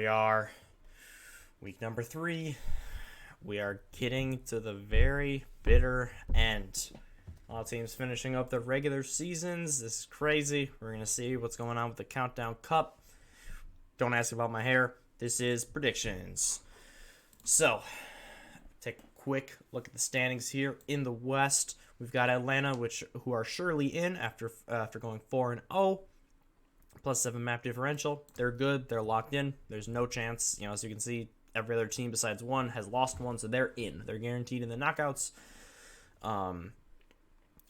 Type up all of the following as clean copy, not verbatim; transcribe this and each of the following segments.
we are. Week number 3. We are getting to the very bitter end. All teams finishing up their regular seasons. This is crazy. We're going to see what's going on with the Countdown Cup. Don't ask about my hair. This is predictions. So, take a quick look at the standings here in the West. We've got Atlanta, who are surely in after going 4-0. +7 map differential. They're good. They're locked in. There's no chance. As you can see, every other team besides one has lost one, so they're in. They're guaranteed in the knockouts. And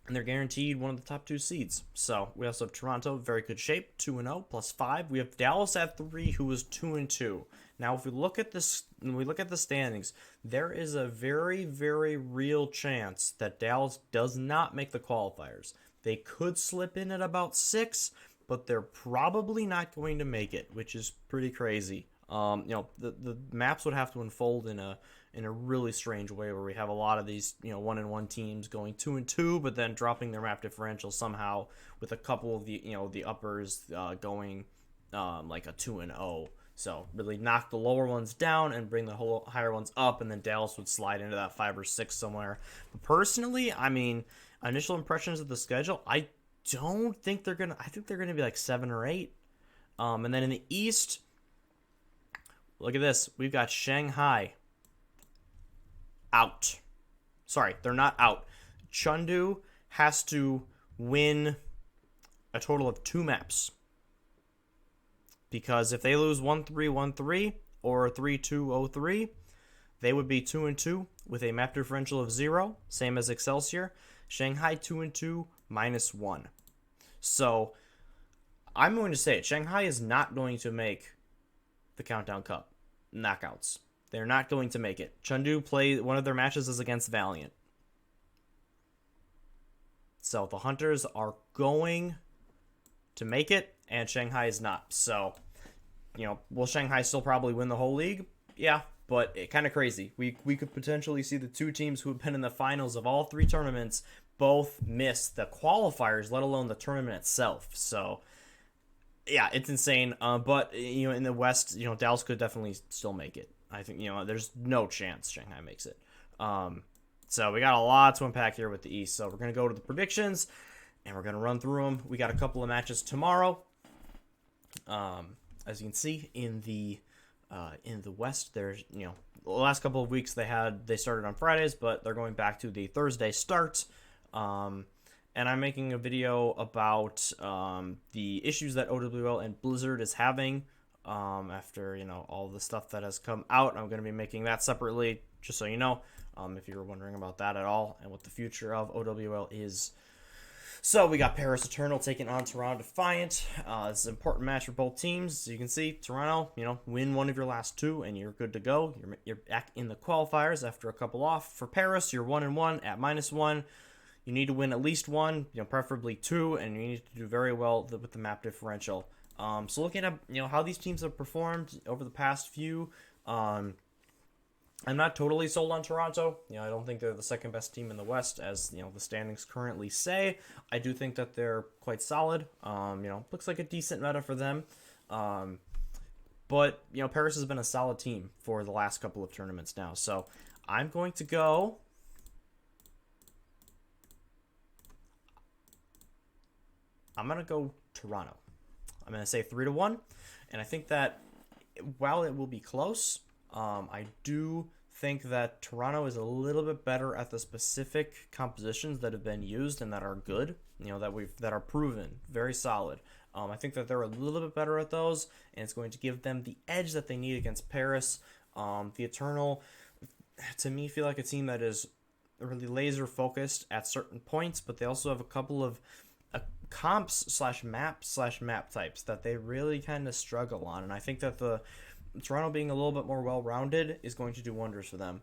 they're guaranteed one of the top 2 seeds. So we also have Toronto, very good shape, 2-0 +5. We have Dallas at 3, who is 2-2. Now, if we look at this, when we look at the standings, there is a very, very real chance that Dallas does not make the qualifiers. They could slip in at about 6, but they're probably not going to make it, which is pretty crazy. The maps would have to unfold in a really strange way where we have a lot of these 1-1 teams going 2-2, but then dropping their map differential somehow, with a couple of the uppers going like a 2-0. So really knock the lower ones down and bring the whole higher ones up, and then Dallas would slide into that 5 or 6 somewhere. But personally, initial impressions of the schedule, I think they're gonna be like 7 or 8. And then in the East, look at this. We've got Shanghai out. Sorry, they're not out. Chengdu has to win a total of 2 maps. Because if they lose 1-3-1-3 or 3-2-0-3, they would be 2-2 with a map differential of 0, same as Excelsior. Shanghai 2-2 -1. So I'm going to say it. Shanghai is not going to make the Countdown Cup knockouts. They're not going to make it. Chengdu play one of their matches is against Valiant. So the Hunters are going to make it, and Shanghai is not. So, will Shanghai still probably win the whole league? Yeah, but it kind of crazy. We could potentially see the 2 teams who have been in the finals of all 3 tournaments both miss the qualifiers, let alone the tournament itself. So, yeah, it's insane. But in the West, Dallas could definitely still make it. I think there's no chance Shanghai makes it. So we got a lot to unpack here with the East. So we're gonna go to the predictions, and we're gonna run through them. We got a couple of matches tomorrow. As you can see in the West, there's the last couple of weeks they started on Fridays, but they're going back to the Thursday start. And I'm making a video about the issues that OWL and Blizzard is having after all the stuff that has come out. I'm going to be making that separately, just so you know, if you were wondering about that at all and what the future of OWL is. So we got Paris Eternal taking on Toronto Defiant. This is an important match for both teams. As you can see, Toronto, win one of your last 2 and you're good to go. You're back in the qualifiers after a couple off. For Paris, you're 1-1 at -1. You need to win at least 1, preferably 2, and you need to do very well with the map differential. So looking at how these teams have performed over the past few, I'm not totally sold on Toronto. I don't think they're the second best team in the West, as the standings currently say. I do think that they're quite solid. Looks like a decent meta for them. But Paris has been a solid team for the last couple of tournaments now. So I'm going to go. I'm going to go Toronto. I'm going to say 3-1. And I think that while it will be close, I do think that Toronto is a little bit better at the specific compositions that have been used and that are good, that are proven, very solid. I think that they're a little bit better at those, and it's going to give them the edge that they need against Paris. The Eternal, to me, feel like a team that is really laser focused at certain points, but they also have a couple of comps/map types that they really kind of struggle on, and I think that the Toronto being a little bit more well-rounded is going to do wonders for them.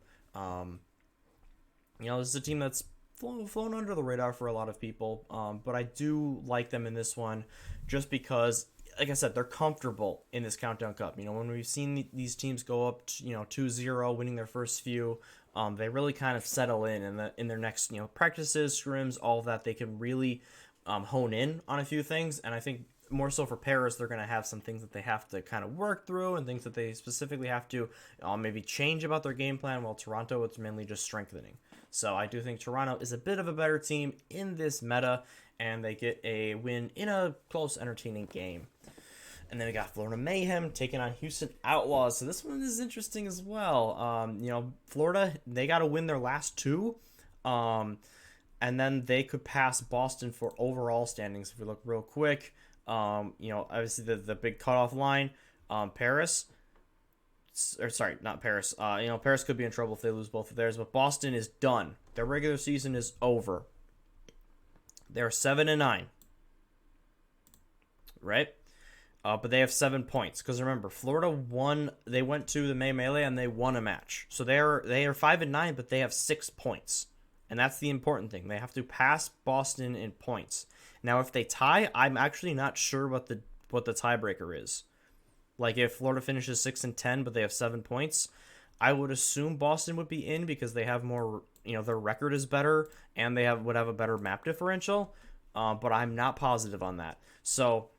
This is a team that's flown under the radar for a lot of people, but I do like them in this one just because, like I said, they're comfortable in this Countdown Cup. When we've seen these teams go up, 2-0, winning their first few, they really kind of settle in their next, practices, scrims, all of that. They can really hone in on a few things, and I think more so for Paris, they're going to have some things that they have to kind of work through and things that they specifically have to maybe change about their game plan, while Toronto, it's mainly just strengthening. So I do think Toronto is a bit of a better team in this meta, and they get a win in a close, entertaining game. And then we got Florida Mayhem taking on Houston Outlaws. So this one is interesting as well. Florida, they got to win their last two. And then they could pass Boston for overall standings. If we look real quick, obviously the big cutoff line, Paris, or sorry, not Paris. Paris could be in trouble if they lose both of theirs, but Boston is done. Their regular season is over. They're 7-9, right? But they have 7 points, because remember, Florida won. They went to the May Melee and they won a match, so they are 5-9, but they have 6 points. And that's the important thing. They have to pass Boston in points. Now, if they tie, I'm actually not sure what the tiebreaker is. Like, if Florida finishes 6-10, but they have 7 points, I would assume Boston would be in because they have more. Their record is better and they would have a better map differential. But I'm not positive on that. So,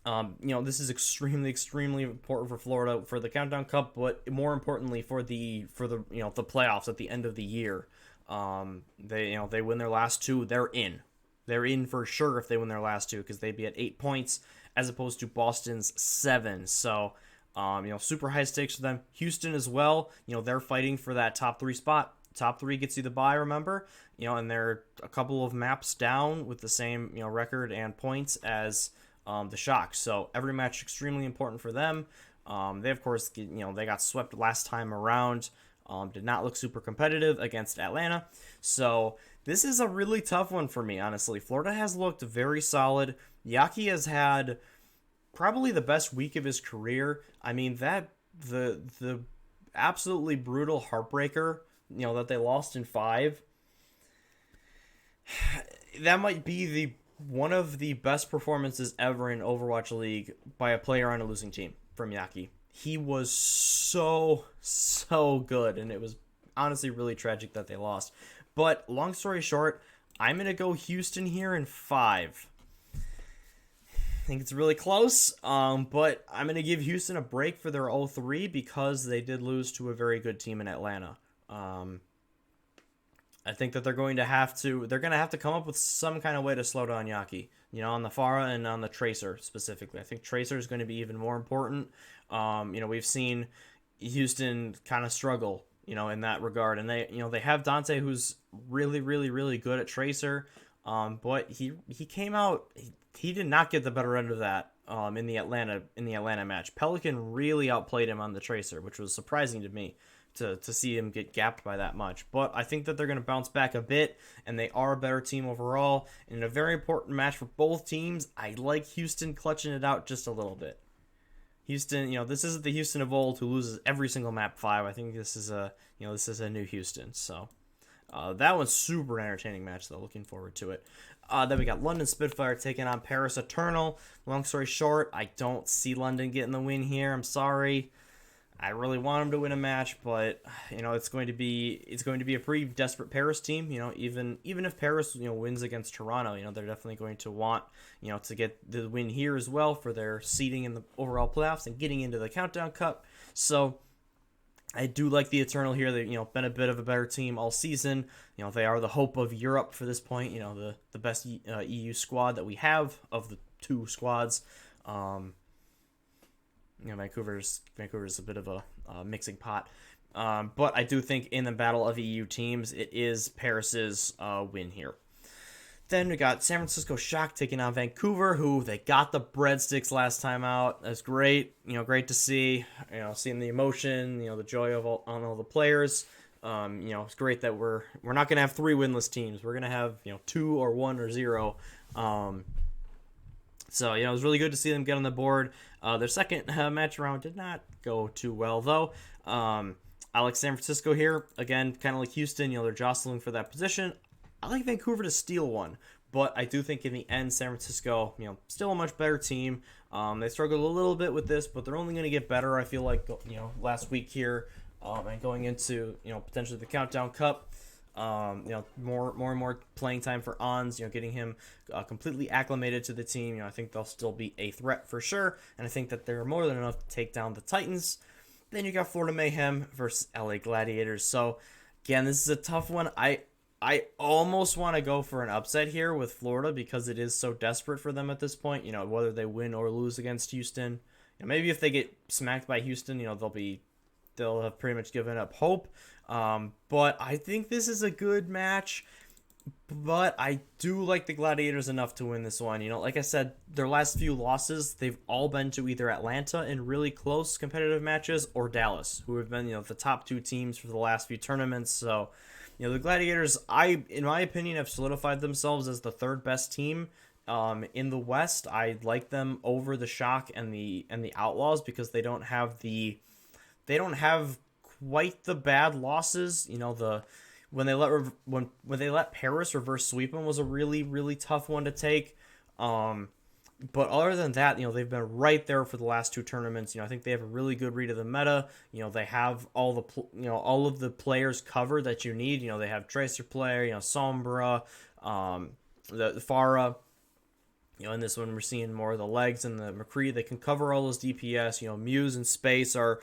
this is extremely, extremely important for Florida for the Countdown Cup, but more importantly for the the playoffs at the end of the year. They win their last two, they're in. They're in for sure if they win their last two, because they'd be at 8 points as opposed to Boston's 7. So, super high stakes for them. Houston as well. They're fighting for that top 3 spot. Top 3 gets you the bye, remember? And they're a couple of maps down with the same, record and points as the Shock. So every match extremely important for them. They of course, they got swept last time around. Did not look super competitive against Atlanta. So this is a really tough one for me, honestly. Florida has looked very solid. Yaki has had probably the best week of his career. I mean, that the absolutely brutal heartbreaker, that they lost in 5. That might be one of the best performances ever in Overwatch League by a player on a losing team from Yaki. He was so good, and it was honestly really tragic that they lost. But long story short, I'm going to go Houston here in 5. I think it's really close, but I'm going to give Houston a break for their 0-3 because they did lose to a very good team in Atlanta. I think that they're going to have to come up with some kind of way to slow down Yaki, on the Pharah and on the Tracer specifically. I think Tracer is going to be even more important. We've seen Houston kind of struggle, in that regard, and they have Dante, who's really, really, really good at Tracer, but he came out, he did not get the better end of that in the Atlanta match. Pelican really outplayed him on the Tracer, which was surprising to me to see him get gapped by that much. But I think that they're going to bounce back a bit, and they are a better team overall. In a very important match for both teams, I like Houston clutching it out just a little bit. Houston, this isn't the Houston of old who loses every single map 5. I think this is a new Houston. So that one's super entertaining match, though. Looking forward to it. Then we got London Spitfire taking on Paris Eternal. Long story short, I don't see London getting the win here. I'm sorry. I really want them to win a match, but it's going to be a pretty desperate Paris team. Even if Paris wins against Toronto, they're definitely going to want to get the win here as well for their seeding in the overall playoffs and getting into the Countdown Cup. So I do like the Eternal here. They've been a bit of a better team all season. They are the hope of Europe for this point. The best EU squad that we have of the 2 squads. Vancouver's a bit of a mixing pot. But I do think in the battle of EU teams, it is Paris's win here. Then we got San Francisco Shock taking on Vancouver, who they got the breadsticks last time out. That's great. Great to see. Seeing the emotion, the joy of all the players. It's great that we're not going to have 3 winless teams. We're going to have 2 or 1 or 0. So, it was really good to see them get on the board. Their second match round did not go too well, though. I like San Francisco here. Again, kind of like Houston, they're jostling for that position. I like Vancouver to steal one, but I do think in the end, San Francisco, still a much better team. They struggled a little bit with this, but they're only going to get better, I feel like, last week here, and going into, potentially the Countdown Cup. More and more playing time for Ons. Getting him completely acclimated to the team. I think they'll still be a threat for sure, and I think that they're more than enough to take down the Titans. Then you got Florida Mayhem versus LA Gladiators. So again, this is a tough one. I almost want to go for an upset here with Florida because it is so desperate for them at this point. Whether they win or lose against Houston. Maybe if they get smacked by Houston, they'll have pretty much given up hope. But I think this is a good match. But I do like the Gladiators enough to win this one. Like I said, their last few losses, they've all been to either Atlanta in really close competitive matches or Dallas, who have been, the top two teams for the last few tournaments. So, the Gladiators, in my opinion, have solidified themselves as the third best team in the West. I like them over the Shock and the Outlaws because they don't have quite the bad losses. When they let Paris reverse sweep them was a really, really tough one to take. But other than that, they've been right there for the last two tournaments. I think they have a really good read of the meta. They have all of the players covered that you need. They have Tracer player, Sombra, the Pharah. In this one, we're seeing more of the legs and the McCree. They can cover all those DPS. Muse and Space are,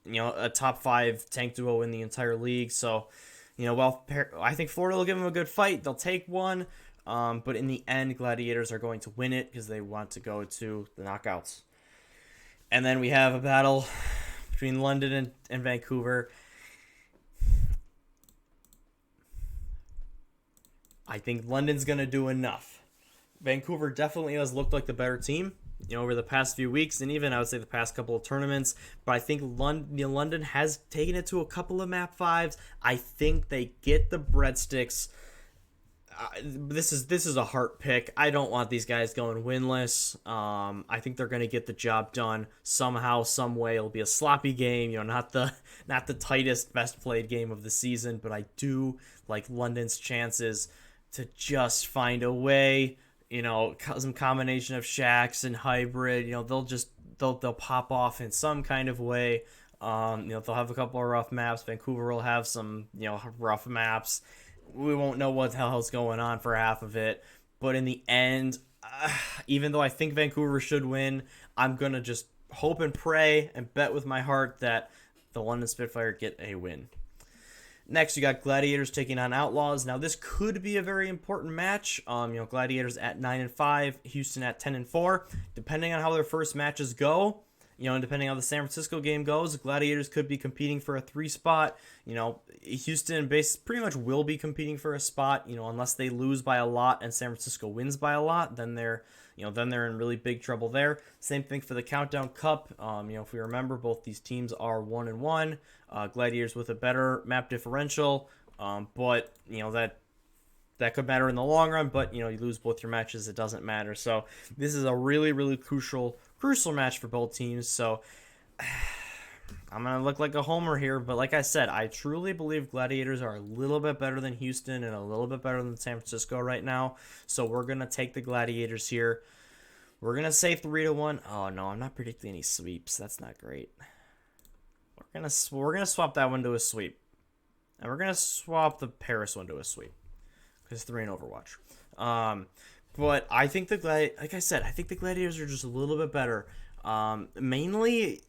a top 5 tank duo in the entire league. So, I think Florida will give them a good fight. They'll take one. But in the end, Gladiators are going to win it because they want to go to the knockouts. And then we have a battle between London and Vancouver. I think London's going to do enough. Vancouver definitely has looked like the better team, over the past few weeks, and even I would say the past couple of tournaments. But I think London has taken it to a couple of map 5s. I think they get the breadsticks. This is a heart pick. I don't want these guys going winless. I think they're going to get the job done somehow, some way. It'll be a sloppy game, not the tightest, best played game of the season. But I do like London's chances to just find a way. Some combination of Shacks and hybrid. They'll pop off in some kind of way. They'll have a couple of rough maps. Vancouver will have some rough maps. We won't know what the hell's going on for half of it. But in the end, even though I think Vancouver should win, I'm going to just hope and pray and bet with my heart that the London Spitfire get a win. Next, you got Gladiators taking on Outlaws. Now, this could be a very important match. Gladiators at 9-5, Houston at 10-4. Depending on how their first matches go, and depending on how the San Francisco game goes, Gladiators could be competing for a 3 spot. Houston pretty much will be competing for a spot. Unless they lose by a lot and San Francisco wins by a lot, then they're in really big trouble there. Same thing for the Countdown Cup. If we remember, both these teams are 1-1. Gladiators with a better map differential, but that could matter in the long run. But you lose both your matches, it doesn't matter. So this is a really, really crucial match for both teams. So I'm gonna look like a homer here, but like I said, I truly believe Gladiators are a little bit better than Houston and a little bit better than San Francisco right now. So we're gonna take the Gladiators here. We're gonna say 3-1. Oh no, I'm not predicting any sweeps. That's not great. We're gonna swap that one to a sweep, and we're gonna swap the Paris one to a sweep because 3 in Overwatch. But I think like I said, I think the Gladiators are just a little bit better. Mainly,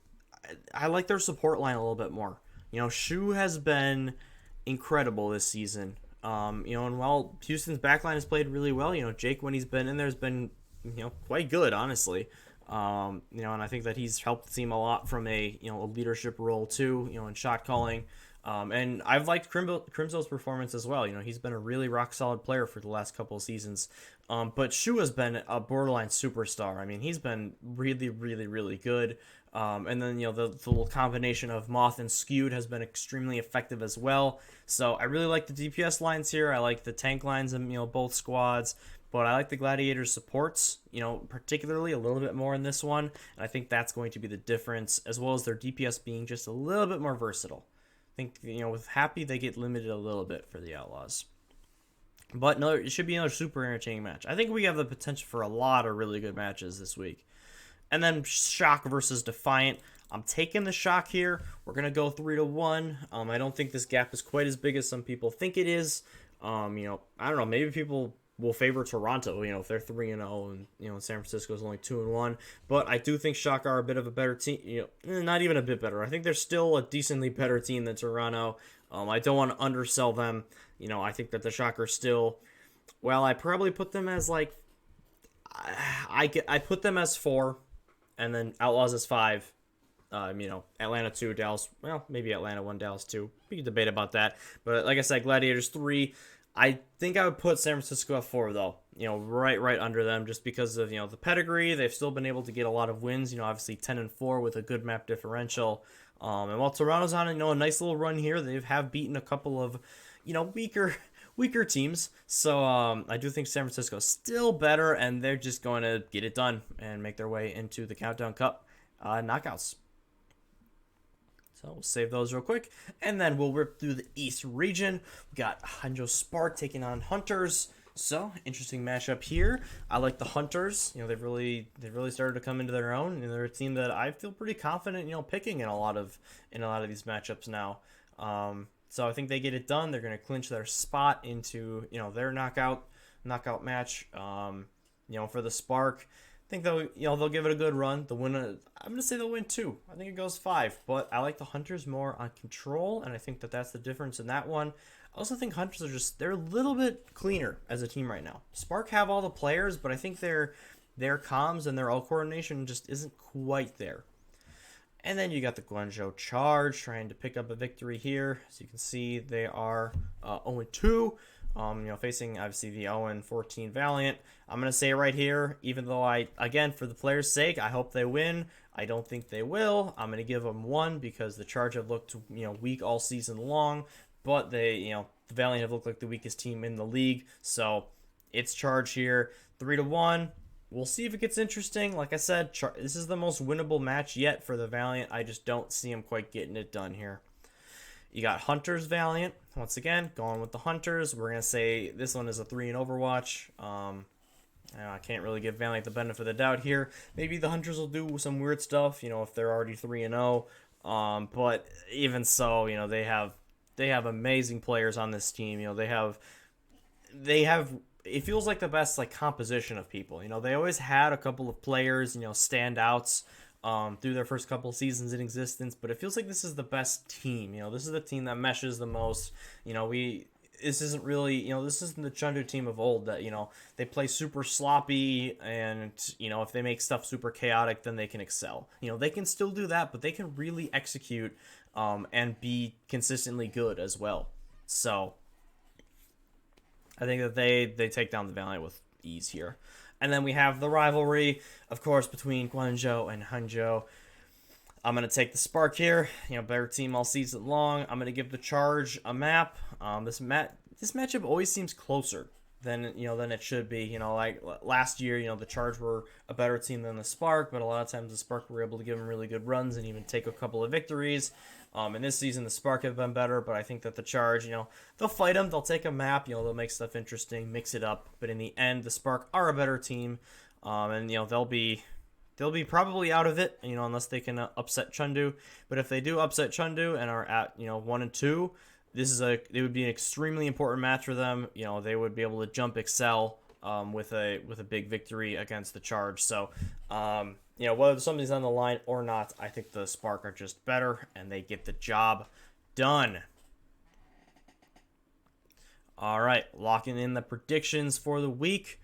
I like their support line a little bit more. Shu has been incredible this season. And while Houston's backline has played really well, Jake, when he's been in there, has been, quite good, honestly. And I think that he's helped the team a lot from a leadership role too, in shot calling. And I've liked Crimso's performance as well. He's been a really rock solid player for the last couple of seasons. But Shu has been a borderline superstar. I mean, he's been really, really, really good. And then, the little combination of Moth and Skewed has been extremely effective as well. So I really like the DPS lines here. I like the tank lines in, both squads. But I like the Gladiators supports, particularly a little bit more in this one. And I think that's going to be the difference, as well as their DPS being just a little bit more versatile. I think, with Happy, they get limited a little bit for the Outlaws. But it should be another super entertaining match. I think we have the potential for a lot of really good matches this week. And then Shock versus Defiant. I'm taking the shock here. We're gonna go 3-1. I don't think this gap is quite as big as some people think it is. I don't know. Maybe people will favor Toronto. If they're 3-0 and San Francisco's only 2-1. But I do think Shock are a bit of a better team. Not even a bit better. I think they're still a decently better team than Toronto. I don't want to undersell them. I think that the Shock are still. Well, I probably put them as like. I put them as 4, and then Outlaws as 5. Atlanta 2, Dallas. Well, maybe Atlanta 1, Dallas 2. We can debate about that. But like I said, Gladiators 3. I think I would put San Francisco at 4 though. Right under them, just because of the pedigree. They've still been able to get a lot of wins. Obviously 10-4 with a good map differential. And while Toronto's on a nice little run here, they have beaten a couple of weaker teams. So I do think San Francisco is still better, and they're just going to get it done and make their way into the Countdown Cup knockouts. So we'll save those real quick, and then we'll rip through the East region. We got Hangzhou Spark taking on Hunters. So interesting matchup here. I like the Hunters. They've really started to come into their own, and they're a team that I feel pretty confident picking in a lot of these matchups now. So I think they get it done. They're going to clinch their spot into their knockout match. For the Spark, I think they'll give it a good run. The win, I'm gonna say they'll win 2. I think it goes 5, but I like the Hunters more on control, and I think that that's the difference in that one. I also think Hunters are they're a little bit cleaner as a team right now. Spark have all the players, but I think their comms and their all coordination just isn't quite there. And then you got the Guangzhou Charge trying to pick up a victory here. As you can see, they are 0-2. Facing obviously the 0-14 Valiant. I'm gonna say right here, even though again for the players' sake, I hope they win. I don't think they will. I'm gonna give them 1 because the Charge have looked weak all season long, but the Valiant have looked like the weakest team in the league. So it's Charge here, 3-1. We'll see if it gets interesting. Like I said, this is the most winnable match yet for the Valiant. I just don't see them quite getting it done here. You got Hunters Valiant. Once again, going with the Hunters. We're going to say this one is a 3 in Overwatch. I can't really give Valiant the benefit of the doubt here. Maybe the Hunters will do some weird stuff, if they're already 3-0. But even so, they have amazing players on this team. They have it feels like the best composition of people. They always had a couple of players, standouts through their first couple seasons in existence, but it feels like this is the best team. This is the team that meshes the most. This isn't really, this isn't the Chengdu team of old that, they play super sloppy and, if they make stuff super chaotic, then they can excel. They can still do that, but they can really execute and be consistently good as well. So I think that they take down the Valiant with ease here. And then we have the rivalry, of course, between Guangzhou and Hangzhou. I'm going to take the Spark here. Better team all season long. I'm going to give the Charge a map. This matchup always seems closer than it should be. Like last year, the Charge were a better team than the Spark, but a lot of times the Spark were able to give them really good runs and even take a couple of victories. And this season, the Spark have been better, but I think that the Charge, they'll fight them. They'll take a map. They'll make stuff interesting, mix it up. But in the end, the Spark are a better team, and they'll be probably out of it, unless they can upset Chengdu. But if they do upset Chengdu and are at 1-2, it would be an extremely important match for them. They would be able to jump Excel with a big victory against the Charge. So. Whether something's on the line or not, I think the Spark are just better, and they get the job done. All right, locking in the predictions for the week.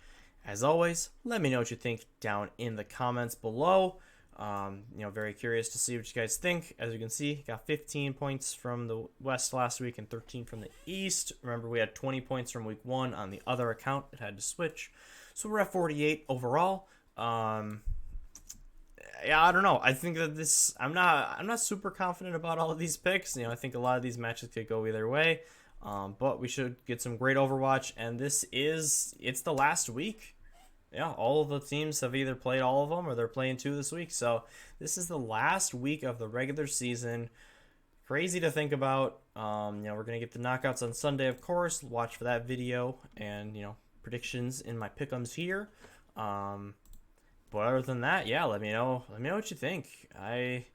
As always, let me know what you think down in the comments below. Very curious to see what you guys think. As you can see, got 15 points from the West last week and 13 from the East. Remember, we had 20 points from week 1 on the other account. It had to switch. So we're at 48 overall. Yeah, I don't know. I think that I'm not super confident about all of these picks. I think a lot of these matches could go either way. But we should get some great Overwatch, and it's the last week. Yeah, all of the teams have either played all of them or they're playing 2 this week. So this is the last week of the regular season. Crazy to think about. We're gonna get the knockouts on Sunday, of course. Watch for that video and predictions in my pick'ems here. But other than that, yeah, let me know what you think. I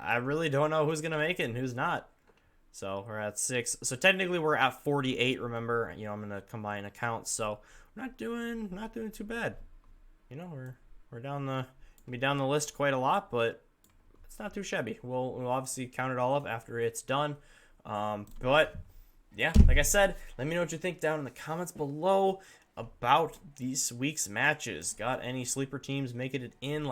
I really don't know who's gonna make it and who's not. So we're at 6. So technically we're at 48. Remember, I'm gonna combine accounts, so we're not doing too bad. We're down the list quite a lot, but it's not too shabby. We'll obviously count it all up after it's done. But yeah, like I said, let me know what you think down in the comments below about these week's matches. Got any sleeper teams making it in?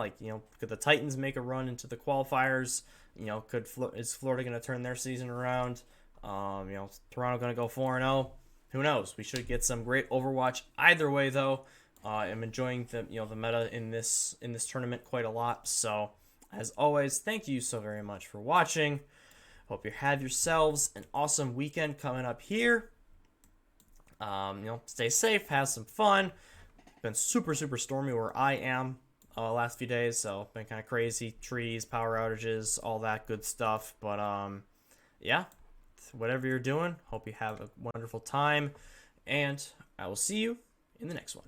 Could the Titans make a run into the qualifiers? Is Florida going to turn their season around? Toronto going to go 4-0? Who knows? We should get some great Overwatch either way, though. I'm enjoying the meta in this tournament quite a lot. So, as always, thank you so very much for watching. Hope you have yourselves an awesome weekend coming up here. Stay safe, have some fun. Been super stormy where I am last few days, so been kind of crazy. Trees, power outages, all that good stuff. But yeah, whatever you're doing, hope you have a wonderful time, and I will see you in the next one.